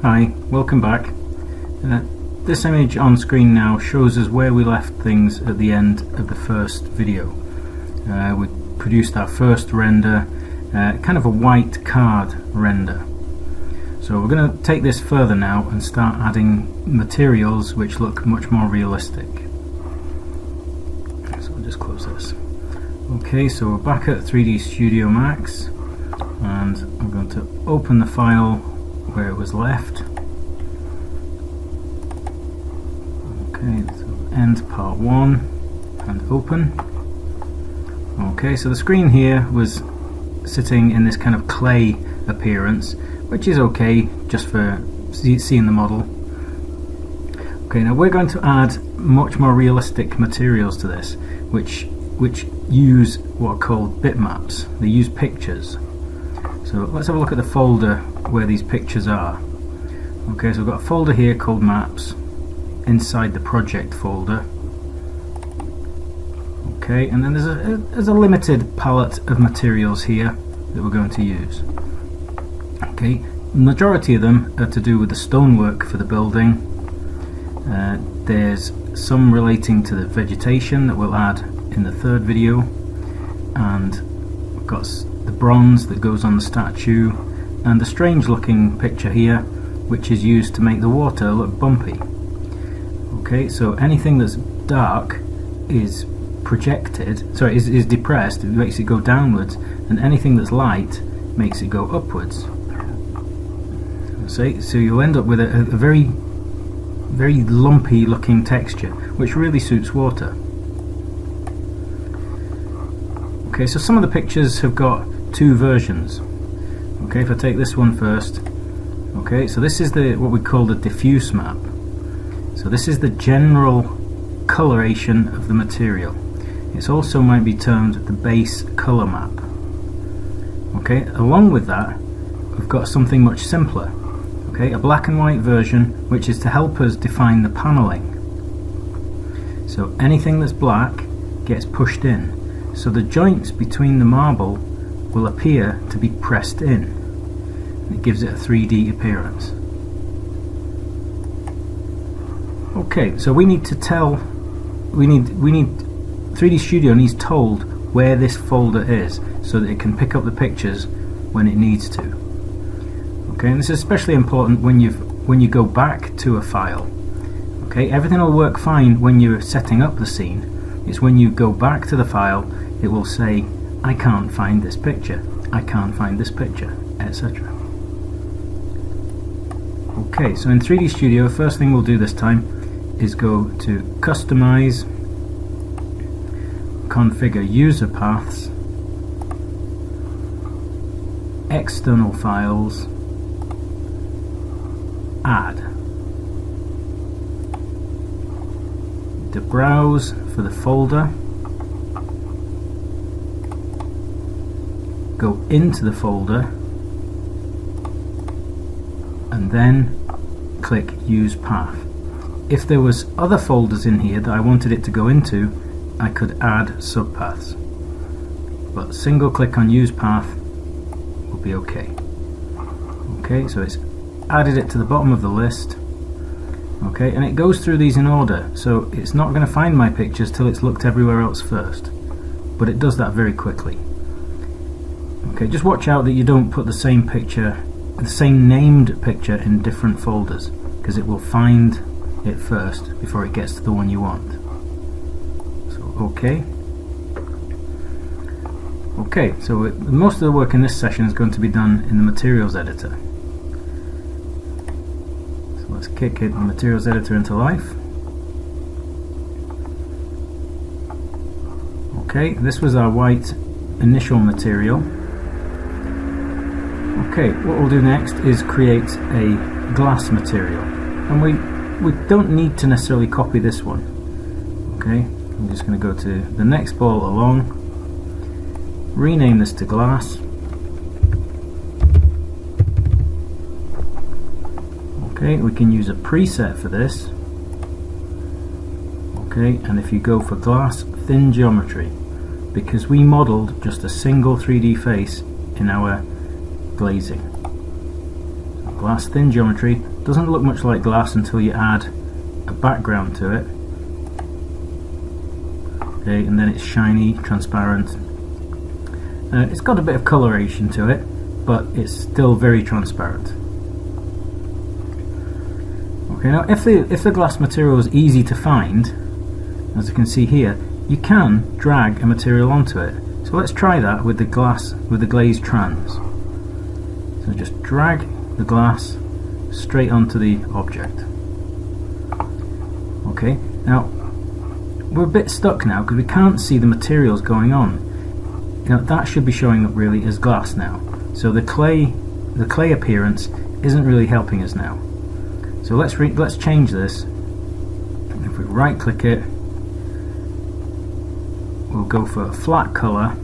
Hi, welcome back. This image on screen now shows us where we left things at the end of the first video. We produced our first render, kind of a white card render. So we're going to take this further now and start adding materials which look much more realistic. So I'll just close this. Okay, so we're back at 3D Studio Max and I'm going to open the file where it was left. Okay, so end part 1 and open. Okay, so the screen here was sitting in this kind of clay appearance, which is okay just for seeing the model. Okay, now we're going to add much more realistic materials to this, which use what are called bitmaps. They use pictures. So let's have a look at the folder where these pictures are. Okay, so we've got a folder here called Maps inside the project folder. Okay, and then there's a limited palette of materials here that we're going to use. Okay, the majority of them are to do with the stonework for the building. There's some relating to the vegetation that we'll add in the third video, and we've got the bronze that goes on the statue, and the strange looking picture here which is used to make the water look bumpy. Okay, so anything that's dark is is depressed, it makes it go downwards, and anything that's light makes it go upwards. So you'll end up with a very lumpy looking texture which really suits water. Okay, so some of the pictures have got two versions. Okay, if I take this one first. Okay, so this is what we call the diffuse map. So this is the general coloration of the material. It also might be termed the base color map. Okay, along with that we've got something much simpler. Okay, a black and white version which is to help us define the paneling. So anything that's black gets pushed in. So the joints between the marble will appear to be pressed in. It gives it a 3D appearance. Okay, so we need 3D Studio needs told where this folder is so that it can pick up the pictures when it needs to. Okay, and this is especially important when you go back to a file. Okay, everything will work fine when you're setting up the scene. It's when you go back to the file it will say, I can't find this picture, I can't find this picture, etc. Okay, so in 3D Studio, the first thing we'll do this time is go to Customize, Configure User Paths, External Files, Add. To browse for the folder, go into the folder and then click Use Path. If there was other folders in here that I wanted it to go into, I could add subpaths, but single click on Use Path will be okay. Okay, so it's added it to the bottom of the list. Okay, and it goes through these in order, so it's not going to find my pictures till it's looked everywhere else first, but it does that very quickly. Okay, just watch out that you don't put the same picture, the same named picture in different folders, because it will find it first before it gets to the one you want. So okay. Okay, so most of the work in this session is going to be done in the materials editor. So let's kick the materials editor into life. Okay, this was our white initial material. Okay, what we'll do next is create a glass material, and we don't need to necessarily copy this one. Okay, I'm just going to go to the next ball along, rename this to glass. Okay, we can use a preset for this. Okay, and if you go for glass thin geometry, because we modeled just a single 3D face in our glazing. glass thin geometry. Doesn't look much like glass until you add a background to it. Okay, and then it's shiny, transparent. It's got a bit of coloration to it, but it's still very transparent. Okay, now if the glass material is easy to find, as you can see here, you can drag a material onto it. So let's try that with the glazed trans. So just drag the glass straight onto the object. Okay, now we're a bit stuck now because we can't see the materials going on. That should be showing up really as glass now. So the clay appearance isn't really helping us now. So let's change this. If we right click it, we'll go for a flat color.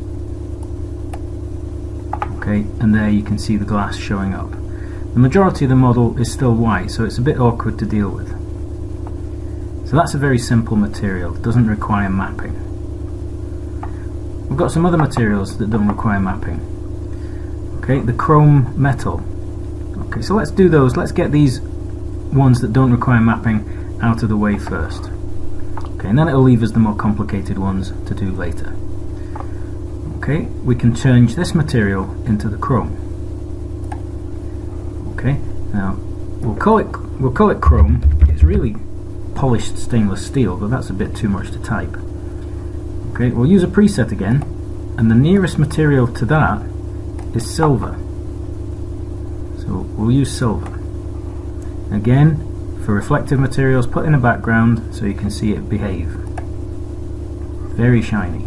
Okay, and there you can see the glass showing up. The majority of the model is still white, so it's a bit awkward to deal with. So that's a very simple material, it doesn't require mapping. We've got some other materials that don't require mapping. Okay, the chrome metal. Okay, so let's do those. Let's get these ones that don't require mapping out of the way first. Okay, and then it'll leave us the more complicated ones to do later. Okay, we can change this material into the chrome. Okay, now we'll call it chrome. It's really polished stainless steel, but that's a bit too much to type. Okay, we'll use a preset again, and the nearest material to that is silver. So we'll use silver. Again, for reflective materials, put in a background so you can see it behave. Very shiny.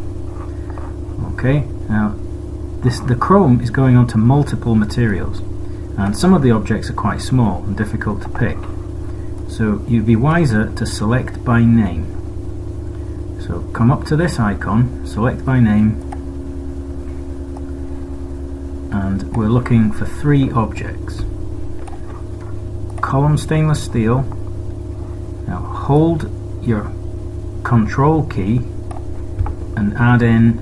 Okay, now the chrome is going onto multiple materials, and some of the objects are quite small and difficult to pick. So you'd be wiser to select by name. So come up to this icon, select by name, and we're looking for 3 objects. Column stainless steel. Now hold your control key and add in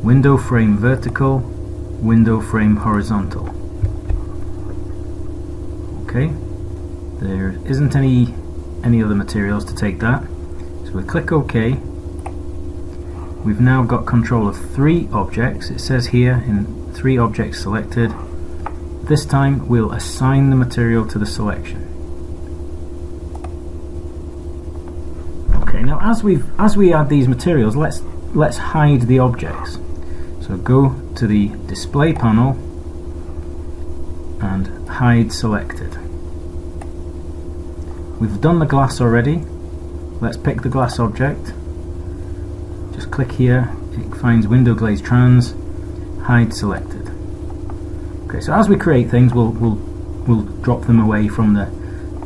window frame vertical, window frame horizontal. Okay, there isn't any other materials to take that, so we click OK. We've now got control of 3 objects. It says here in 3 objects selected. This time we'll assign the material to the selection. Okay, now as we add these materials, let's hide the objects. So go to the display panel and hide selected. We've done the glass already. Let's pick the glass object. Just click here, it finds window glaze trans, hide selected. Okay, so as we create things, we'll drop them away from the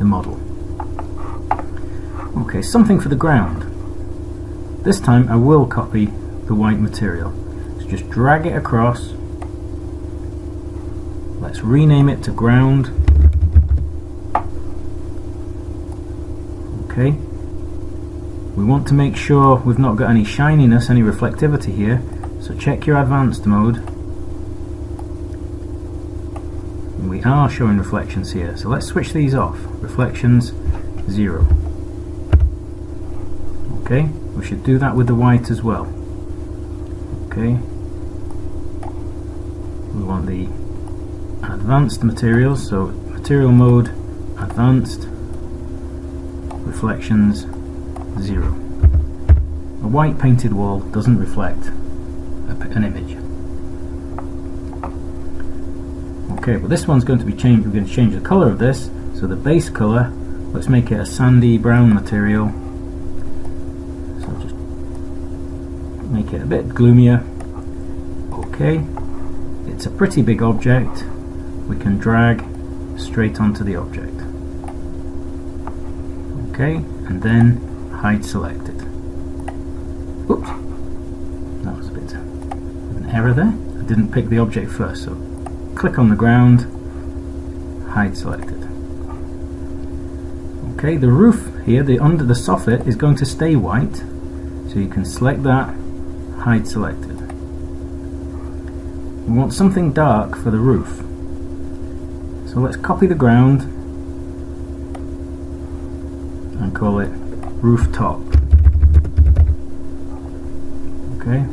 model. Okay, something for the ground. This time I will copy the white material. So just drag it across. Let's rename it to ground. Okay. We want to make sure we've not got any shininess, any reflectivity here. So check your advanced mode. We are showing reflections here, so let's switch these off. Reflections 0. Okay, we should do that with the white as well. Okay, we want the advanced materials, so material mode, advanced, reflections 0. A white painted wall doesn't reflect an image. Okay, well this one's going to be changed. We're going to change the color of this. So the base color, let's make it a sandy brown material. So just make it a bit gloomier. Okay, it's a pretty big object. We can drag straight onto the object. Okay, and then hide selected. Oops, that was a bit of an error there. I didn't pick the object first, so click on the ground, hide selected. Okay, the roof here, under the soffit, is going to stay white, so you can select that, hide selected. We want something dark for the roof, So let's copy the ground and call it rooftop. Okay,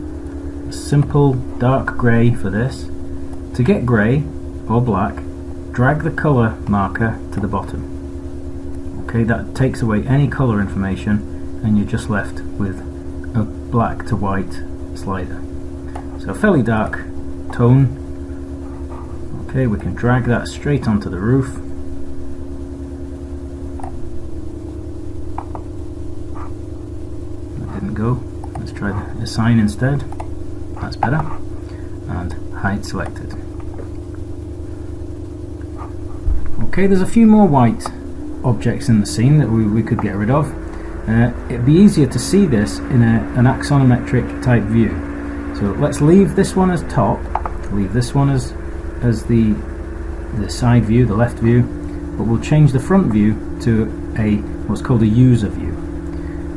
a simple dark grey for this. To get grey or black, drag the colour marker to the bottom. Okay, that takes away any colour information and you're just left with a black to white slider. So a fairly dark tone. Okay, we can drag that straight onto the roof. That didn't go. Let's try the sign instead. That's better. And hide selected. Okay, there's a few more white objects in the scene that we could get rid of. It'd be easier to see this in an axonometric type view. So let's leave this one as top, leave this one as the side view, the left view, but we'll change the front view to what's called a user view.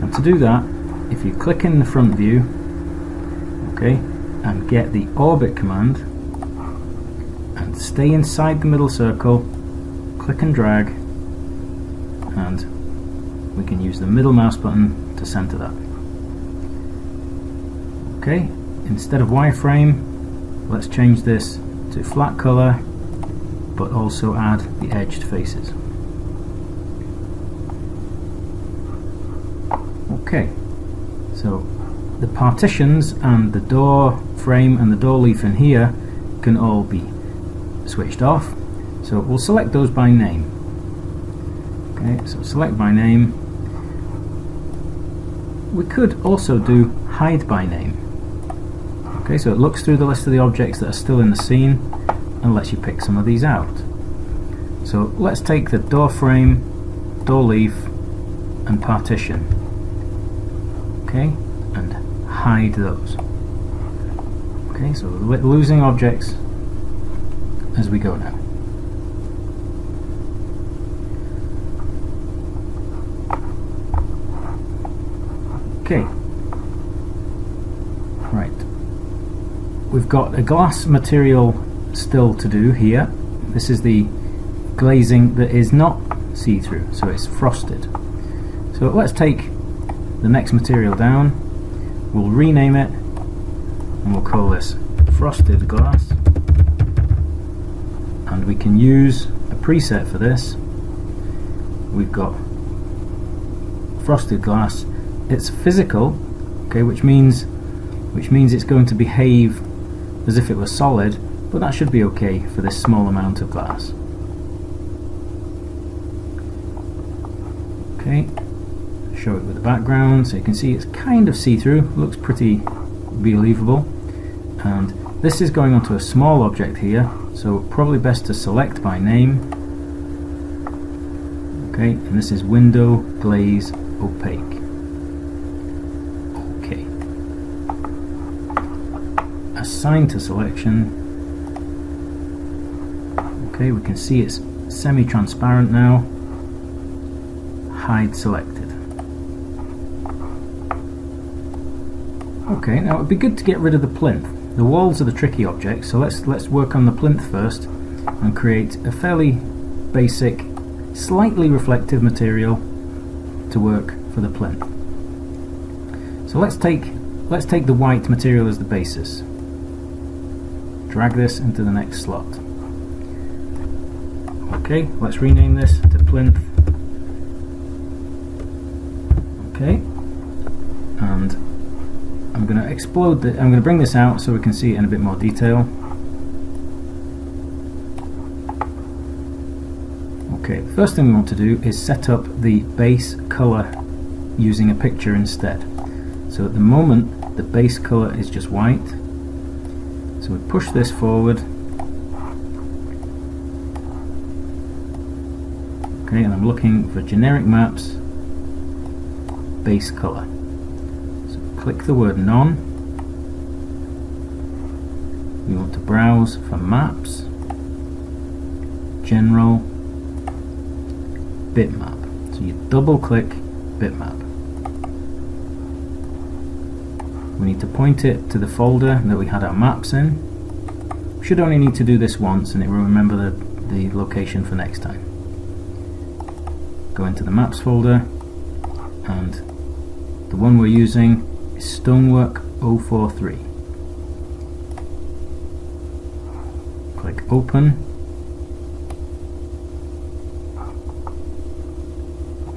And to do that, if you click in the front view, okay, and get the orbit command and stay inside the middle circle, click and drag, and we can use the middle mouse button to center that. Okay, instead of wireframe, let's change this to flat color, but also add the edged faces. Okay, so the partitions and the door frame and the door leaf in here can all be switched off. So we'll select those by name. Okay, so select by name. We could also do hide by name. Okay, so it looks through the list of the objects that are still in the scene and lets you pick some of these out. So let's take the door frame, door leaf and partition. Okay, and hide those. Okay, so we're losing objects as we go now. Okay, right, we've got a glass material still to do here. This is the glazing that is not see-through, so it's frosted. So let's take the next material down, we'll rename it, and we'll call this frosted glass, and we can use a preset for this. We've got frosted glass. It's physical, okay, which means it's going to behave as if it was solid, but that should be okay for this small amount of glass. Okay, show it with the background so you can see it's kind of see-through, looks pretty believable. And this is going onto a small object here, so probably best to select by name. Okay, and this is window, glaze, opaque. Okay. Assign to selection. Okay, we can see it's semi-transparent now. Hide selected. Okay, now it would be good to get rid of the plinth. The walls are the tricky objects, so let's work on the plinth first and create a fairly basic, slightly reflective material to work for the plinth. So let's take the white material as the basis. Drag this into the next slot. Okay, let's rename this to plinth. Okay, and I'm going to explode I'm going to bring this out so we can see it in a bit more detail. Okay, the first thing we want to do is set up the base color using a picture instead. So at the moment the base color is just white. So we push this forward. Okay, and I'm looking for generic maps, base color. So click the word none. We want to browse for maps, general, bitmap. So you double click bitmap. We need to point it to the folder that we had our maps in. We should only need to do this once and it will remember the the location for next time. Go into the maps folder, and the one we're using is Stonework 043. Click open.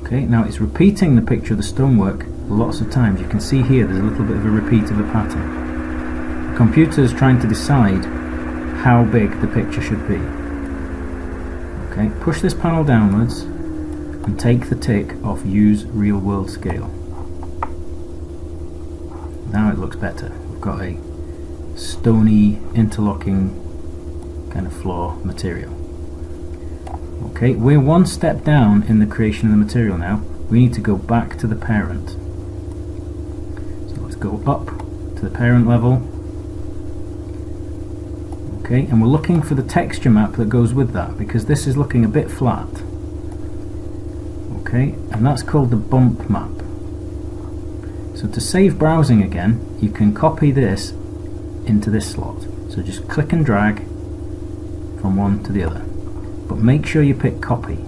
Okay, now it's repeating the picture of the stonework lots of times. You can see here there's a little bit of a repeat of a pattern. The computer is trying to decide how big the picture should be. Okay, push this panel downwards and take the tick off Use Real World Scale. Now it looks better. We've got a stony, interlocking kind of floor material. Okay, we're one step down in the creation of the material now. We need to go back to the parent. So let's go up to the parent level. Okay, and we're looking for the texture map that goes with that, because this is looking a bit flat. Okay, and that's called the bump map. So to save browsing again, you can copy this into this slot. So just click and drag from one to the other. But make sure you pick copy,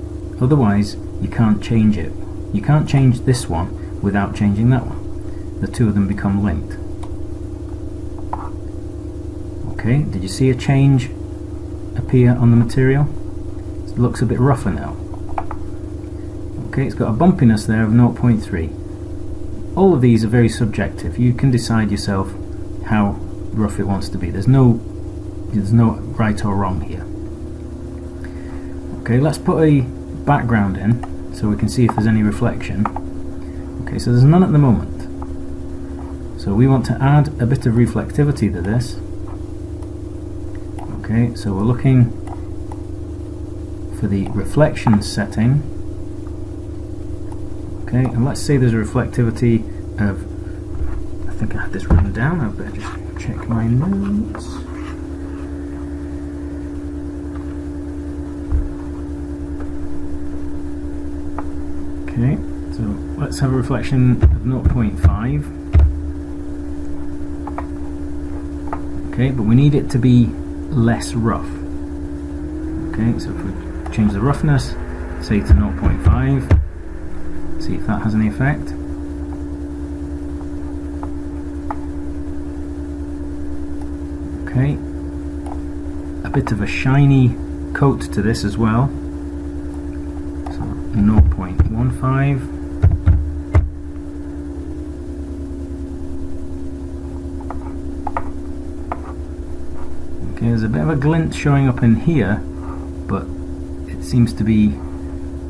otherwise you can't change it. You can't change this one without changing that one. The two of them become linked. Okay, did you see a change appear on the material? It looks a bit rougher now. Okay, it's got a bumpiness there of 0.3. All of these are very subjective. You can decide yourself how rough it wants to be. There's no right or wrong here. Okay, let's put a background in so we can see if there's any reflection. Okay, so there's none at the moment. So we want to add a bit of reflectivity to this. Okay, so we're looking for the reflection setting. Okay, and let's say there's a reflectivity of, I think I had this written down, I better just check my notes. Okay, so let's have a reflection of 0.5. Okay, but we need it to be less rough. Okay, so if we change the roughness, say to 0.5, see if that has any effect. Okay, a bit of a shiny coat to this as well. 0.15. Okay, there's a bit of a glint showing up in here, but it seems to be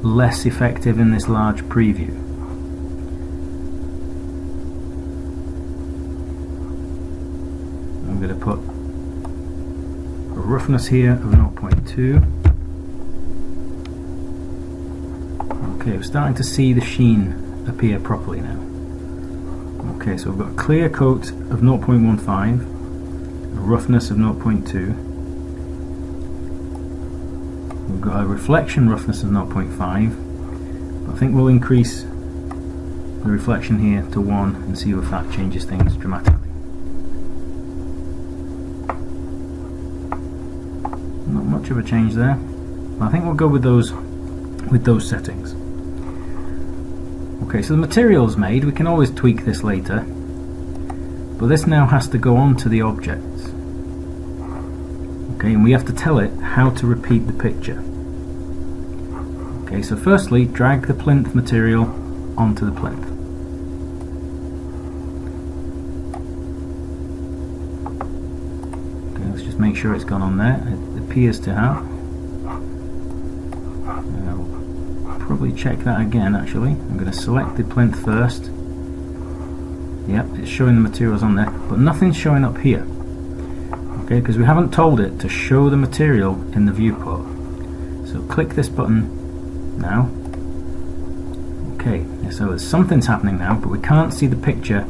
less effective in this large preview. I'm going to put a roughness here of 0.2. Okay, we're starting to see the sheen appear properly now. Okay, so we've got a clear coat of 0.15, a roughness of 0.2. We've got a reflection roughness of 0.5. I think we'll increase the reflection here to 1 and see if that changes things dramatically. Not much of a change there. I think we'll go with those settings. Okay, so the material's made. We can always tweak this later, but this now has to go on to the object. Okay, and we have to tell it how to repeat the picture. Okay, so firstly, drag the plinth material onto the plinth. Okay, let's just make sure it's gone on there. It appears to have. Probably check that again actually. I'm going to select the plinth first. Yep, it's showing the materials on there, but nothing's showing up here. Okay, because we haven't told it to show the material in the viewport. So click this button now. Okay, so something's happening now, but we can't see the picture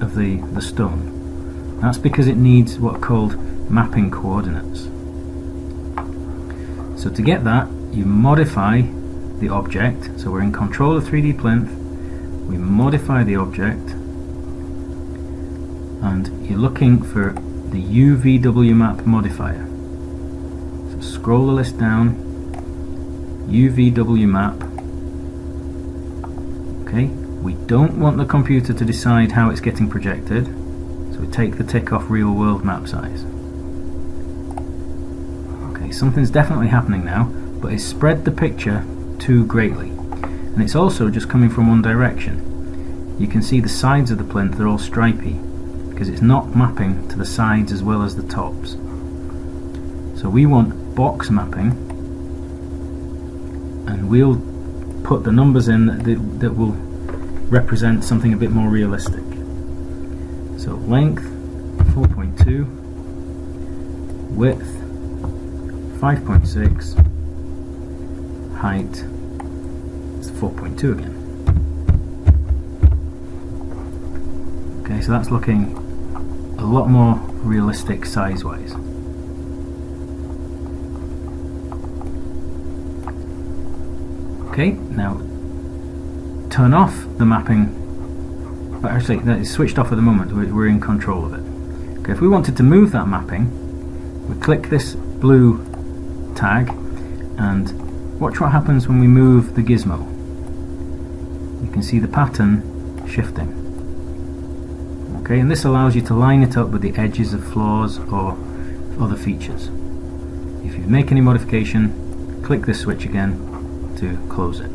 of the stone. That's because it needs what are called mapping coordinates. So to get that, you modify the object. So we're in control of 3D plinth, we modify the object, and you're looking for the UVW map modifier. So scroll the list down, UVW map. Okay, we don't want the computer to decide how it's getting projected, so we take the tick off real world map size. Okay, something's definitely happening now, but it's spread the picture too greatly, and it's also just coming from one direction. You can see the sides of the plinth are all stripy because it's not mapping to the sides as well as the tops. So we want box mapping, and we'll put the numbers in that will represent something a bit more realistic. So length 4.2, width 5.6, height is 4.2 again. Okay, so that's looking a lot more realistic size-wise. Okay, now turn off the mapping. But actually, that is switched off at the moment. We're in control of it. Okay, if we wanted to move that mapping, we click this blue tag, and watch what happens when we move the gizmo. You can see the pattern shifting. Okay, and this allows you to line it up with the edges of floors or other features. If you make any modification, click this switch again to close it.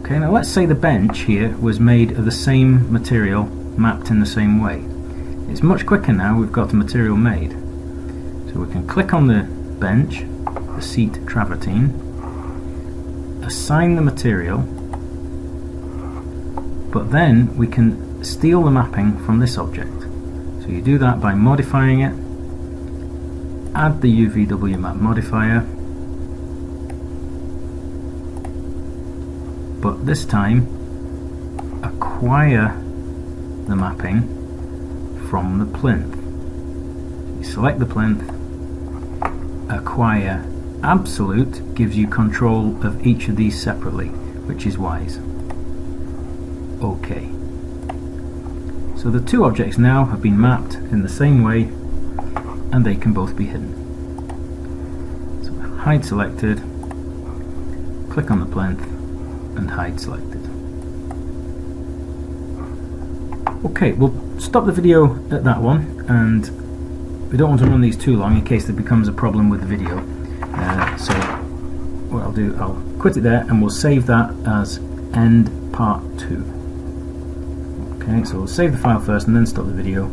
Okay, now let's say the bench here was made of the same material, mapped in the same way. It's much quicker now, we've got the material made. So we can click on the bench, the seat travertine, assign the material, but then we can steal the mapping from this object. So you do that by modifying it, add the UVW map modifier, but this time acquire the mapping from the plinth. You select the plinth, acquire absolute gives you control of each of these separately, which is wise. OK. So the two objects now have been mapped in the same way, and they can both be hidden. So hide selected, click on the plinth, and hide selected. Okay, we'll stop the video at that one, and we don't want to run these too long in case there becomes a problem with the video. So what I'll do, I'll quit it there, and we'll save that as end part 2. Okay, so we'll save the file first and then stop the video.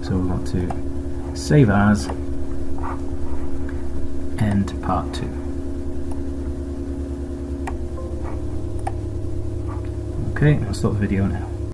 So we want to save as end part 2. Okay, I'll stop the video now.